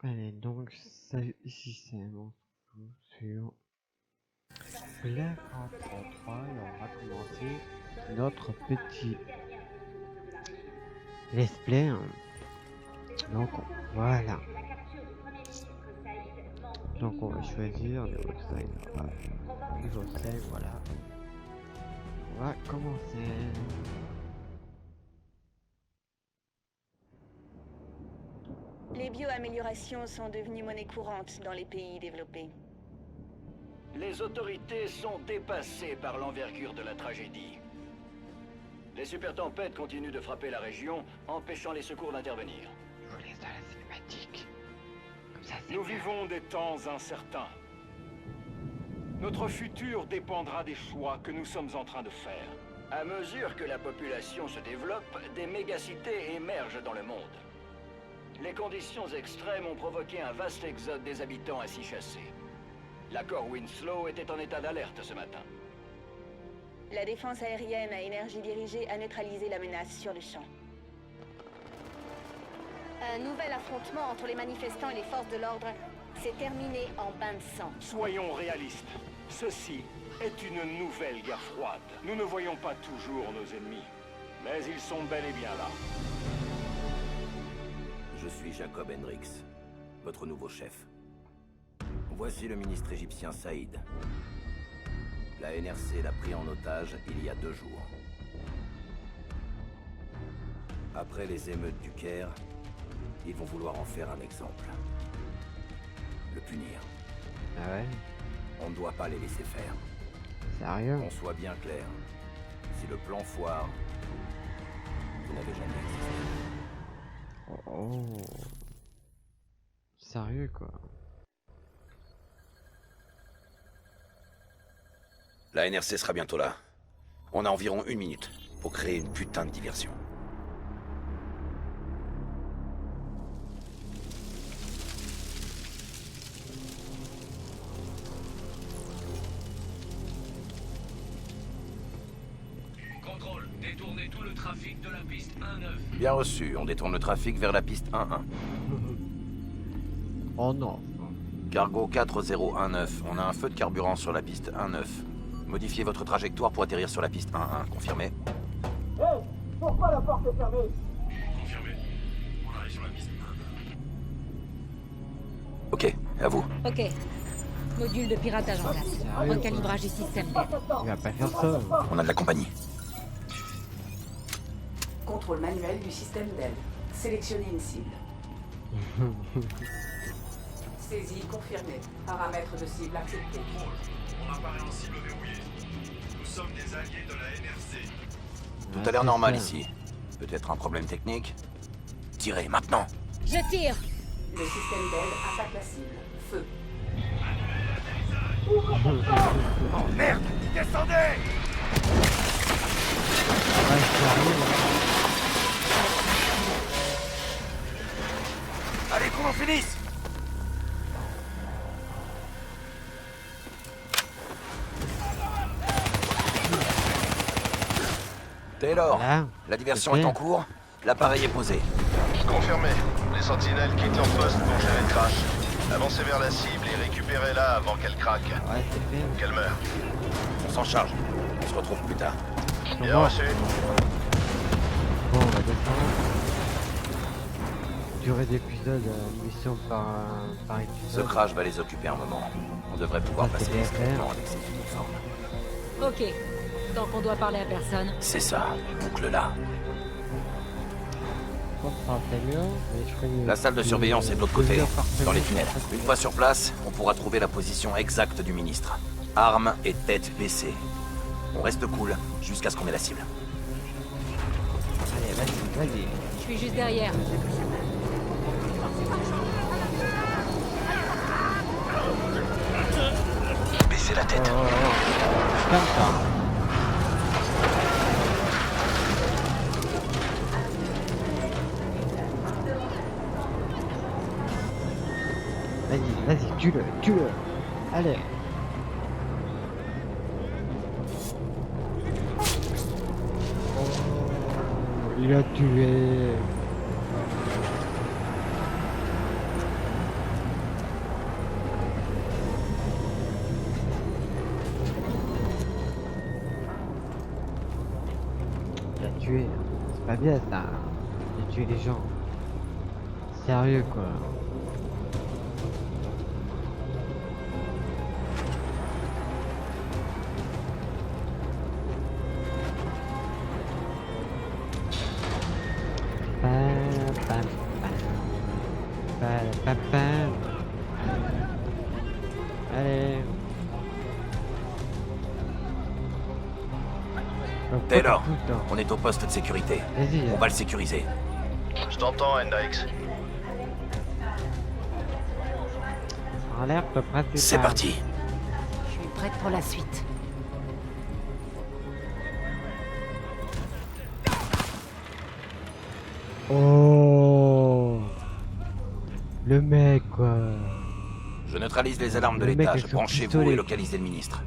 Allez, donc ça, ici c'est bon, sur Black Ops 3 et on va commencer notre petit let's play. Donc voilà. Donc on va choisir le design. Niveau 5, voilà. On va commencer. Les bioaméliorations sont devenues monnaie courante dans les pays développés. Les autorités sont dépassées par l'envergure de la tragédie. Les super tempêtes continuent de frapper la région, empêchant les secours d'intervenir. Je vous laisse dans la cinématique. Comme ça, c'est Nous bien. vivons des temps incertains. Notre futur dépendra des choix que nous sommes en train de faire. À mesure que la population se développe, des mégacités émergent dans le monde. Les conditions extrêmes ont provoqué un vaste exode des habitants ainsi chassés. L'accord Winslow était en état d'alerte ce matin. La défense aérienne à énergie dirigée a neutralisé la menace sur le champ. Un nouvel affrontement entre les manifestants et les forces de l'ordre s'est terminé en bain de sang. Soyons réalistes. Ceci est une nouvelle guerre froide. Nous ne voyons pas toujours nos ennemis, mais ils sont bel et bien là. Je suis Jacob Hendricks, votre nouveau chef. Voici le ministre égyptien Saïd. La NRC l'a pris en otage il y a 2 jours. Après les émeutes du Caire, ils vont vouloir en faire un exemple. Le punir. Ah ouais? On ne doit pas les laisser faire. Sérieux? Qu'on soit bien clair. Si le plan foire, vous n'avez jamais existé. Oh. Sérieux quoi? La NRC sera bientôt là. On a environ 1 minute pour créer une putain de diversion. Contrôle, détournez tout le trafic de la piste 1-9. Bien reçu, on détourne le trafic vers la piste 1-1. Oh non. Cargo 4019, on a un feu de carburant sur la piste 1-9. Modifiez votre trajectoire pour atterrir sur la piste 1-1, confirmé? Confirmé. On arrive sur la piste 1-9. Ok, à vous. Ok. Module de piratage en place. Sérieux, Recalibrage du système d'aide. Il va pas faire ça. On a de la compagnie. Contrôle manuel du système d'aide. Sélectionnez une cible. Saisie confirmée. Paramètres de cible acceptés. Contrôle, on apparaît en cible verrouillée. Nous sommes des alliés de la NRC. Tout a l'air normal ici. Peut-être un problème technique? Tirez, maintenant! Je tire. Le système d'aide attaque la cible. Feu. Oh merde! Descendez! Ouais, sérieux. Allez, qu'on en finisse! Taylor, Voilà. la diversion Ok. est en cours, l'appareil est posé. Confirmé. Les sentinelles quittent leur poste pour gérer le crash. Avancez vers la cible et récupérez-la avant qu'elle craque. Ouais, c'est fait. Qu'elle meure. On s'en charge. On se retrouve plus tard. Bien reçu. Bon, on va descendre. Durée d'épisode, mission par Ce épisode. crash va les occuper un moment. On devrait pouvoir Ça, c'est passer bien discrètement fait. avec ces uniformes. Ok. Tant qu'on doit parler à personne. C'est ça, boucle-là. La salle de surveillance est de l'autre côté, dans les tunnels. Une fois sur place, on pourra trouver la position exacte du ministre. Armes et tête baissée. On reste cool jusqu'à ce qu'on ait la cible. Allez, vas-y, vas-y. Je suis juste derrière. Baissez la tête. Comme ça. Vas-y, vas-y, tue-le, tue-le. Allez. Oh, il a tué. pas bien ça. De tuer les gens. Sérieux quoi. Allez. Taylor, on est au poste de sécurité. Vas-y. On va le sécuriser. Je t'entends, Hendrix. Alerte principale. C'est parti. Je suis prête pour la suite. Oh. Le mec quoi. Je neutralise les alarmes de Le mec l'étage. avec son Branchez-vous pistolet. et localisez le ministre.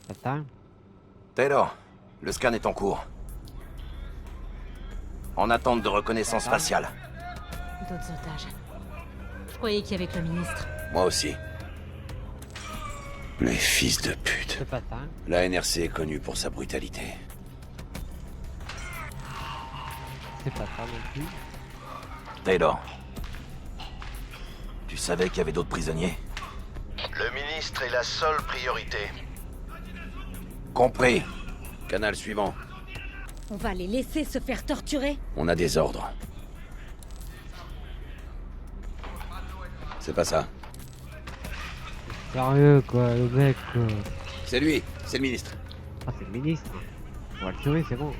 Attends. Taylor, le scan est en cours. En attente de reconnaissance faciale. D'autres otages. Je croyais qu'il y avait que le ministre. Moi aussi. Les fils de pute. C'est pas ça. La NRC est connue pour sa brutalité. C'est pas ça non plus. Taylor. Tu savais qu'il y avait d'autres prisonniers? Le ministre est la seule priorité. Compris. Canal suivant. On va les laisser se faire torturer? On a des ordres. C'est pas ça. Sérieux quoi, le mec quoi. C'est lui, c'est le ministre. Ah c'est le ministre. On va le tuer, c'est bon.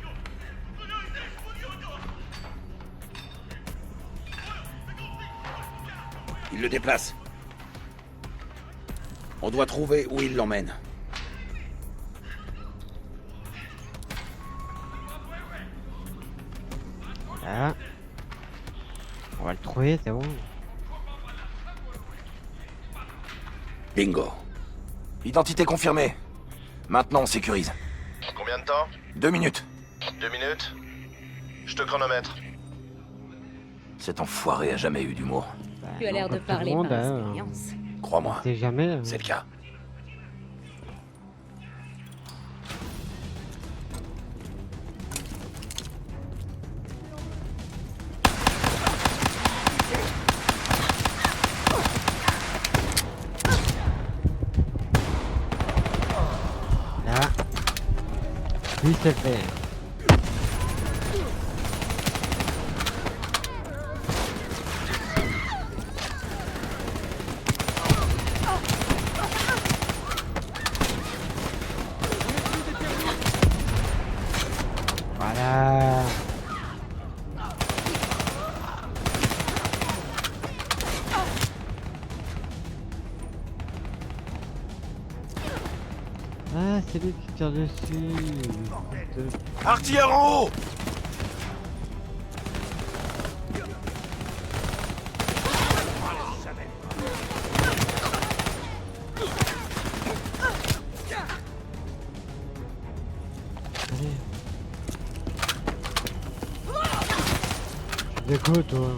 Il le déplace. On doit trouver où il l'emmène. Là. On va le trouver, c'est bon. Bingo. Identité confirmée. Maintenant, on sécurise. Combien de temps? 2 minutes. 2 minutes? Je te chronomètre. Cet enfoiré a jamais eu d'humour. Bah, Tu as l'air non, de pas tout le parler monde, par hein. expérience. Crois-moi, C'est jamais. Hein. c'est le cas. Là. Lui c'est fait. Voilà. Ah, c'est lui qui tire dessus. Artilleur en haut! Allez. Tu fais quoi, toi?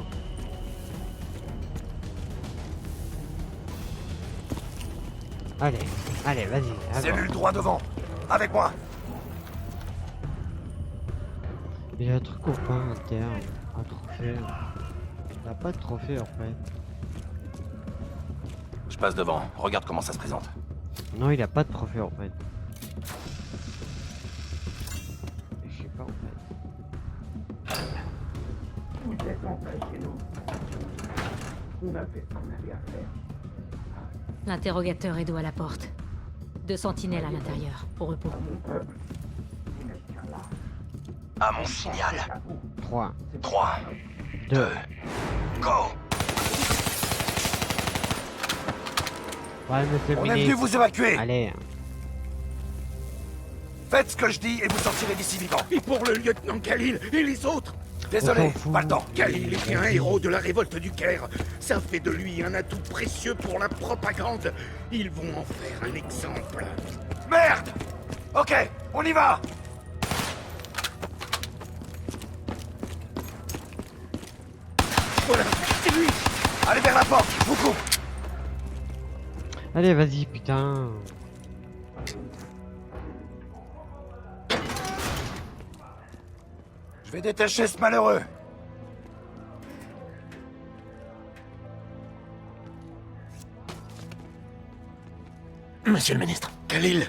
Allez, allez, vas-y. à Cellule bord. droit devant. Avec moi. Il y a un truc au point interne, un trophée. Il n'a pas de trophée en fait. Je passe devant. Regarde comment ça se présente. Non, il a pas de trophée en fait. Je sais pas en fait. L'interrogateur est dos à la porte. 2 sentinelles à l'intérieur, au repos. À mon signal. 3, 3, 2, go! ouais, monsieur le On est venu ministre. vous évacuer. Allez, Faites ce que je dis et vous sortirez d'ici vivant. Et pour le lieutenant Khalil et les autres? Désolé, On s'en fout. pas le temps. Khalil est un héros de la révolte du Caire. Ça fait de lui un atout précieux pour la propagande. Ils vont en faire un exemple. Merde! Ok, on y va! Voilà, c'est lui. Allez vers la porte, je vous coupe. allez, vas-y, putain. vais détacher ce malheureux. Monsieur le ministre. Khalil,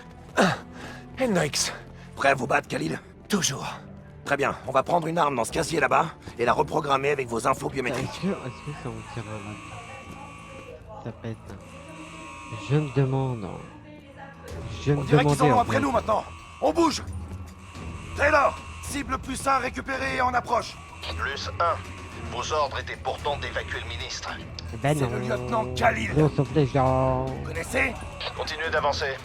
Hendrix. prêt à vous battre, Khalil? Toujours. Très bien, on va prendre une arme dans ce casier là-bas et la reprogrammer avec vos infos Est-ce biométriques. que ça en tire un? Ça pète. Je me demande. Je me On dirait qu'ils en demandais, ont en après fait. nous maintenant. On bouge. Taylor, cible +1 récupérée et en approche. +1. Vos ordres étaient pourtant d'évacuer le ministre. Ben C'est non. le lieutenant Khalil. Non, sauf les gens. Vous connaissez? Continuez d'avancer.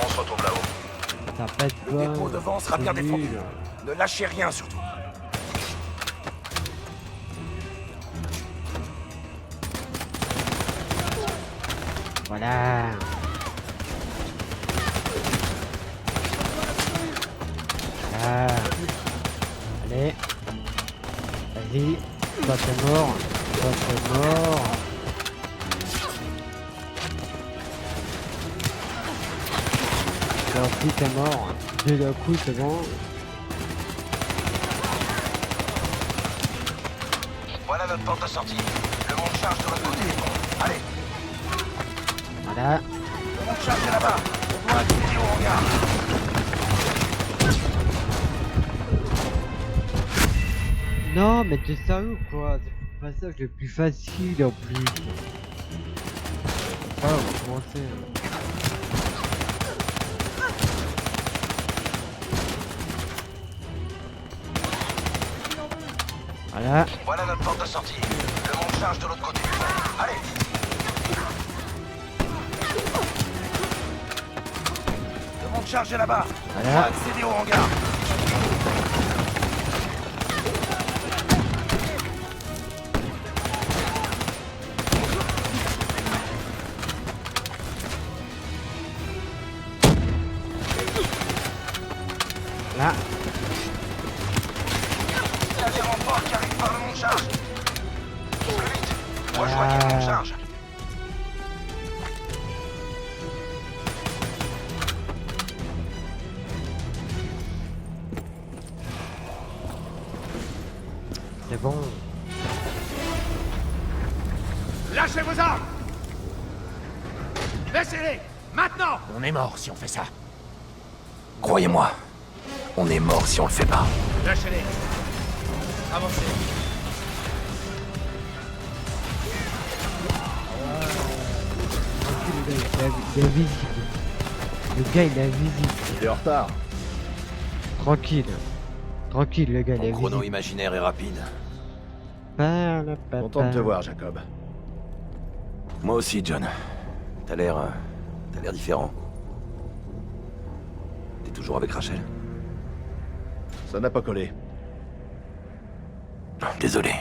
On se retrouve là-haut. Ça pète Le pas. dépôt devant sera bien c'est défendu. nul. Ne lâchez rien surtout. Voilà. Voilà. Allez. Vas-y. Toi t'es mort. Toi t'es mort. Toi aussi t'es mort. Deux d'un coup c'est bon. Voilà notre porte de sortie. Le monde charge de l'autre côté. Allez, Voilà. le monde charge est là-bas. On doit accéder au hangar. Non mais t'es sérieux ou quoi? C'est le passage le plus facile en plus. Ah, on va commencer. Voilà. Voilà notre porte de sortie. Le monde charge de l'autre côté du pont. Allez. Le monde charge est là-bas. On Voilà. doit accéder au hangar. Là. Il y a des renforts qui arrivent par le monde charge. Plus vite. Rejoignez le monde charge. C'est bon. Lâchez vos armes. Laissez-les. Maintenant. On est mort si on fait ça. Croyez-moi, on est mort si on le fait pas. Lâchez-les. Avancez. Il est visible. Le gars il est visible. Il est en retard. Tranquille. Tranquille le gars il est Ton chrono visible. imaginaire est rapide. Content de te voir, Jacob. Moi aussi, John. T'as l'air différent. T'es toujours avec Rachel? Ça n'a pas collé. Désolé.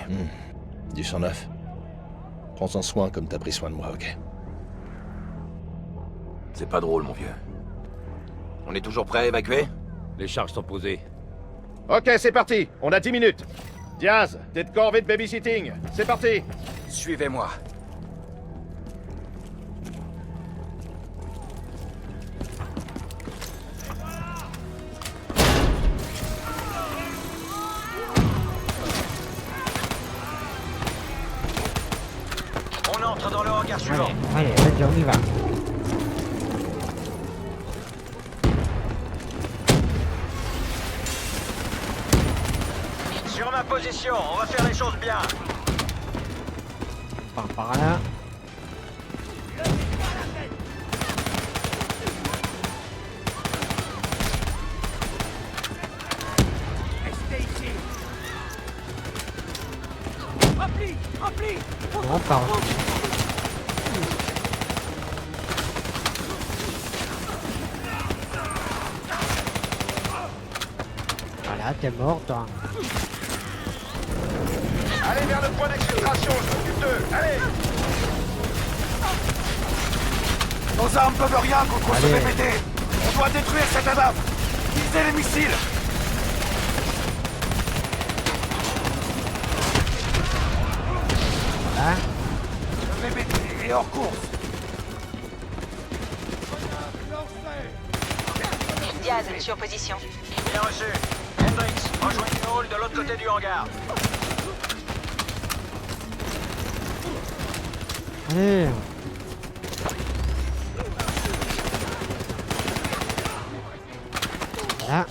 Du sang neuf. Prends-en soin comme t'as pris soin de moi, ok? C'est pas drôle, mon vieux. On est toujours prêt à évacuer? Les charges sont posées. Ok, c'est parti. On a 10 minutes. Diaz, t'es de corvée de babysitting. C'est parti. Suivez-moi. On entre dans le hangar suivant. Allez, vas-y on y va. Sur ma position, on va faire les choses bien. On part par là. On part. Voilà, t'es mort toi. Allez vers le point d'exfiltration, je m'occupe d'eux. Allez. Nos armes peuvent rien contre ce Allez. PPD. On doit détruire cette ADAP. Visez les missiles. Voilà. Le PPD est hors course. Diaz, sur position. Bien reçu. Hendrix, Rejoignez le hall de l'autre côté du hangar. Allez. Là.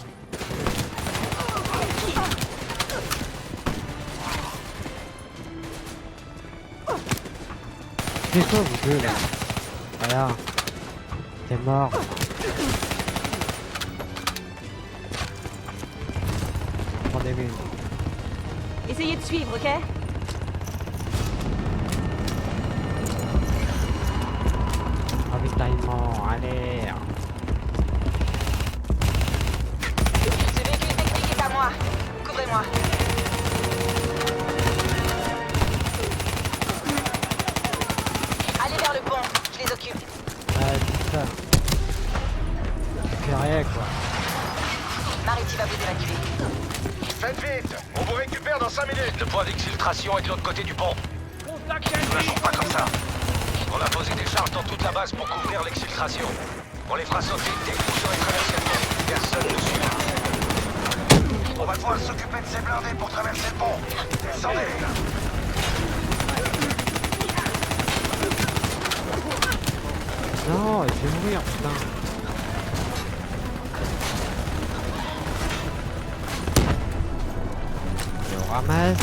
C'est quoi vous deux là? Voilà. T'es mort. Prends des mines. Essayez de suivre, ok? Ravitaillement, allez. Ce véhicule technique est à moi. Couvrez-moi. Allez vers le pont, je les occupe. C'est ça. Tu fais rien quoi. Mariti va vous évacuer. Faites vite, on vous récupère dans 5 minutes. Le point d'exfiltration est de l'autre côté du pont. Ne lâchons pas comme ça. On a posé des charges dans toute la base pour couvrir l'exfiltration. On les fera sauter dès que vous aurez traversé le pont. Personne ne suivra. On va devoir s'occuper de ces blindés pour traverser le pont. Descendez. Non, je vais mourir, putain. Et on ramasse.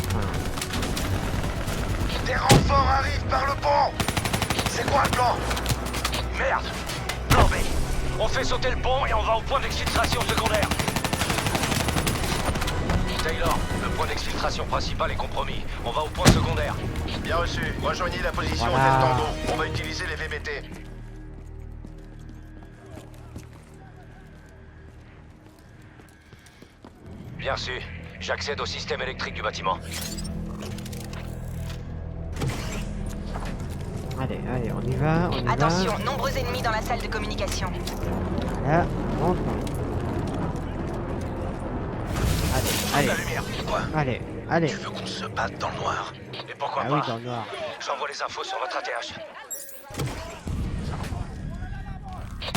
Des renforts arrivent par le pont. C'est quoi le plan? Merde! Plan B. On fait sauter le pont et on va au point d'exfiltration secondaire. Taylor, le point d'exfiltration principal est compromis. On va au point secondaire. Bien reçu. Rejoignez la position Voilà. Del Tango. On va utiliser les VBT. Bien reçu. J'accède au système électrique du bâtiment. Allez, allez, on y va, on y Attention, va. nombreux ennemis dans la salle de communication. Là, monte. Allez, La allez, lumière. allez, allez. Tu veux qu'on se batte dans le noir? Et pourquoi Ah pas? oui, dans le noir. J'envoie les infos sur votre ATH.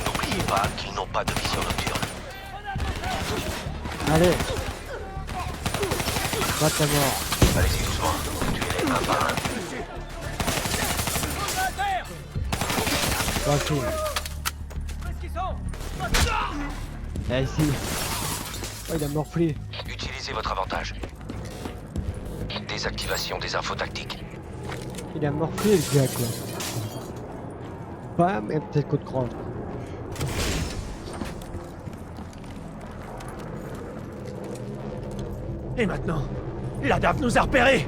N'oubliez pas qu'ils n'ont pas de vision nocturne. Allez. Pas ta mort. Allez-y doucement. Tuez-les un par un. Tranquille. Là, ici. Oh, il a morflé. Utilisez votre avantage. Désactivation des infos tactiques. Il a morflé le gars, quoi. Bam, et peut-être coup de croche. Et maintenant, la DAF nous a repérés.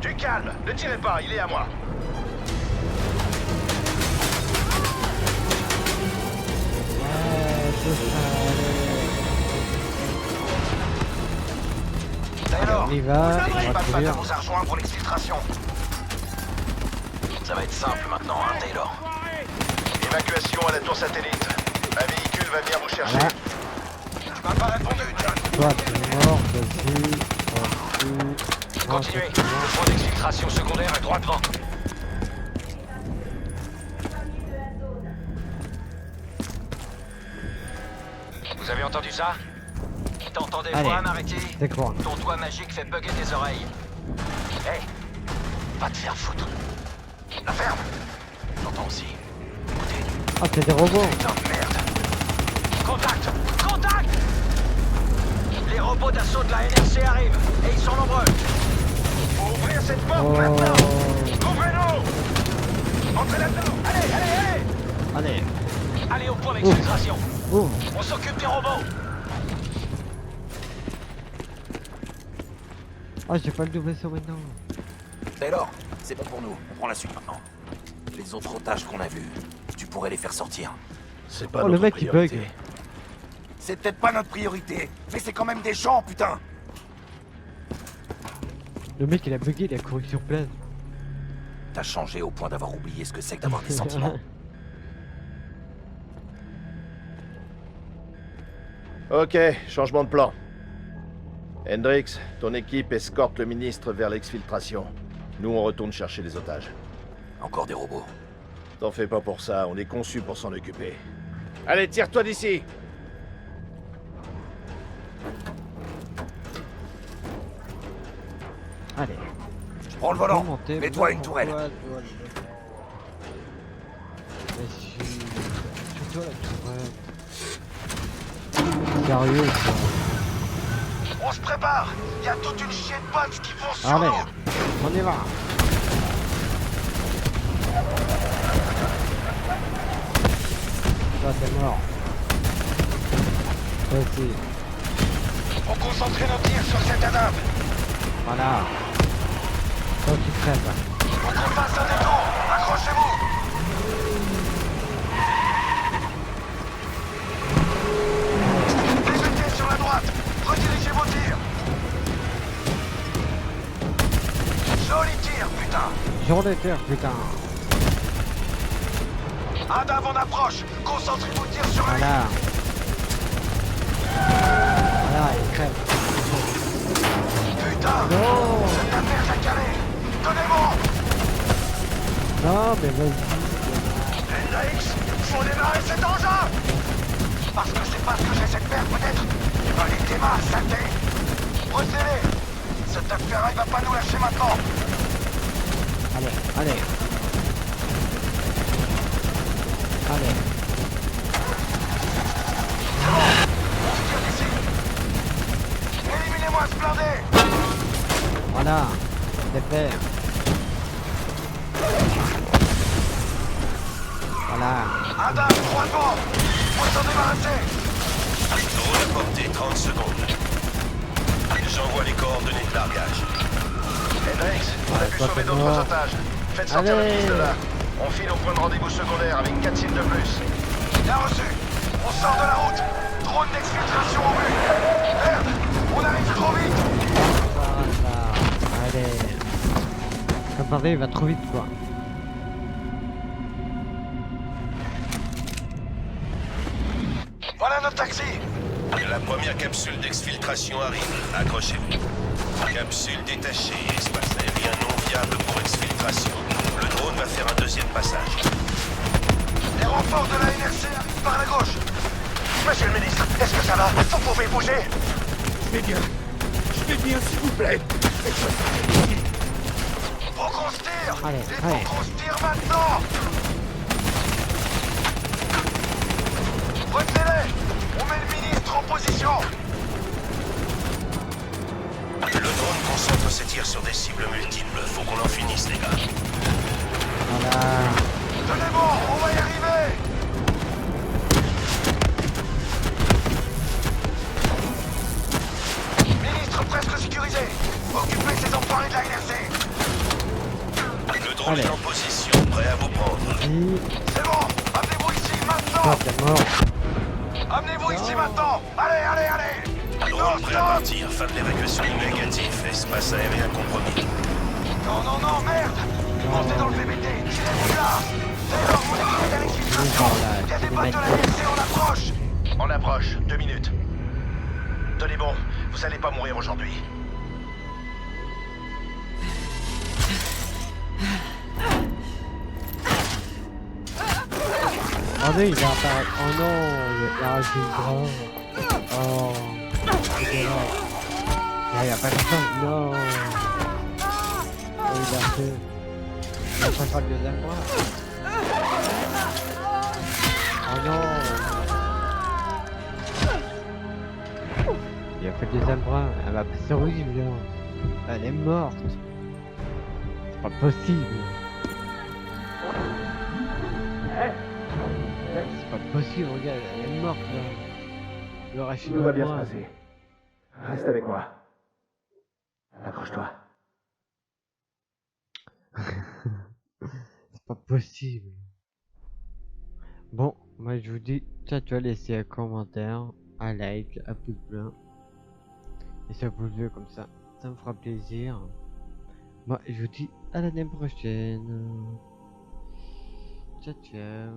Du calme, ne tirez pas, il est à moi. Ouais, c'est ça, allez. Taylor, On y va, on n'oubliez va pas de courir. nous a rejoint pour l'exfiltration. Ça va être simple maintenant, hein, Taylor. Évacuation à la tour satellite. Un véhicule va venir vous chercher. Voilà. Tu m'as pas répondu, John. Toi, tu es mort, toi aussi. Toi aussi. Non, Continuez. toi, tu es Le mort. point d'exfiltration secondaire est droit devant. Vous avez entendu ça? T'entends des Allez. voix, Mariti? C'est quoi? Ton doigt magique fait bugger tes oreilles. Hé! Va te faire foutre. La ferme! J'entends aussi. Écoutez. Ah, c'est des robots. Putain de merde! Contact! Contact! Les robots d'assaut de la NRC arrivent, et ils sont nombreux. Faut ouvrir cette porte Oh. maintenant. Ouvrez-nous. Entrez là-dedans. Allez, allez, allez. Allez. Allez au point d'exfiltration. Ouvre. On s'occupe des robots. Oh, j'ai pas le double saut maintenant. Taylor, c'est pas pour nous. On prend la suite maintenant. Les autres otages qu'on a vus, tu pourrais les faire sortir. C'est pas Oh, le notre mec, il priorité. bug. C'est peut-être pas notre priorité, mais c'est quand même des gens, putain. Le mec, il a bugué, il a couru sur place. T'as changé au point d'avoir oublié ce que c'est que d'avoir des sentiments. Ok, changement de plan. Hendrix, ton équipe escorte le ministre vers l'exfiltration. Nous, on retourne chercher les otages. Encore des robots. T'en fais pas pour ça, on est conçu pour s'en occuper. Allez, tire-toi d'ici. Allez. Je prends le volant. Remontez, Mets-toi à une pourquoi tourelle. dois le faire? Mais si... Surtout la tourelle. Sérieux, quoi. On se prépare. Il y a toute une chier de bots qui vont sur Allez, nous. on y va. Toi, t'es mort. Toi aussi. Faut concentrer nos tirs sur cette ADAM. Voilà. Toi, tu crèves. Faut qu'on fasse un détour. Accrochez-vous. Débutez sur la droite. Redirigez vos tirs. Joli tir, putain. Jour de terre, putain. ADAM en approche. Concentrez vos tirs sur lui. Voilà. Voilà, il crève. Putain. Non. Cette affaire a calé. Donnez-moi. Non, mais vas-y. Hendrix, faut démarrer cet engin. Parce que c'est pas ce que j'essaie de faire, peut-être. Allez, démarre, saleté. Recevez. Cette affaire, il va pas nous lâcher maintenant. Allez, allez. Allez. On se tire d'ici. Éliminez-moi ce blindé. Voilà. C'est fait. Voilà. Adam, droit devant. Faut s'en débarrasser. Drone à portée, 30 secondes. J'envoie les coordonnées de largage. Hendrix, on a pu toi, sauver t'es d'autres mort. otages. Faites sortir le Allez. fils de là. On file au point de rendez-vous secondaire avec 4 cibles de plus. Bien reçu. On sort de la route. Drone d'exfiltration au but. Merde, on arrive trop vite. Voilà. Allez. Comme par il va trop vite, quoi. Voilà notre taxi. La première capsule d'exfiltration arrive. Accrochez-vous. Capsule détachée, espace aérien non viable pour exfiltration. Le drone va faire un deuxième passage. Les renforts de la NRC arrivent par la gauche. Monsieur le ministre, est-ce que ça va? Vous pouvez bouger? Je vais bien, s'il vous plaît. Faites-moi ça. Faut qu'on se tire. Allez, Il faut allez. qu'on se tire maintenant. Retenez-les. On met le ministre en position. Le drone concentre ses tirs sur des cibles multiples. Faut qu'on en finisse, les gars. Voilà. Tenez bon, on va y arriver. Ministre presque sécurisé. Occupez ces enfoirés de la NRC. Le drone Allez. est en position, prêt à vous prendre. Vas-y. C'est bon, amenez-vous ici Toi, maintenant. t'es mort. Amenez-vous ici maintenant. Allez, allez, allez. Drone Non, prêt à stop. partir. Fin de l'évacuation négatif. Espace aérien compromis. Non, non, non, merde. Montez dans le PBT. Tirez-vous là. Taylor, mon équipe est d'infiltration. Voilà, Il y a des c'est bottes de la Michael. NRC, on approche. On approche, 2 minutes. Tenez bon, vous allez pas mourir aujourd'hui. Oh non, il va apparaître. Oh non, il a rajouté le bras. Oh. C'est dégueulasse. Ah, il a pas de temps. Non. Oh, il a fait. Il a pas fait le deuxième bras. Oh non. Il a fait le deuxième bras. Elle va passer horrible. Là. Elle est morte. C'est pas possible. C'est pas possible, regarde, elle est morte là. Le rachis Tout va bien se moi. passer. Reste avec moi. Accroche-toi. C'est pas possible. Bon, moi je vous dis, ciao, tu vas laisser un commentaire, un like, un pouce bleu. Et ça pouce bleu comme ça me fera plaisir. Moi je vous dis à l'année prochaine. Ciao, ciao.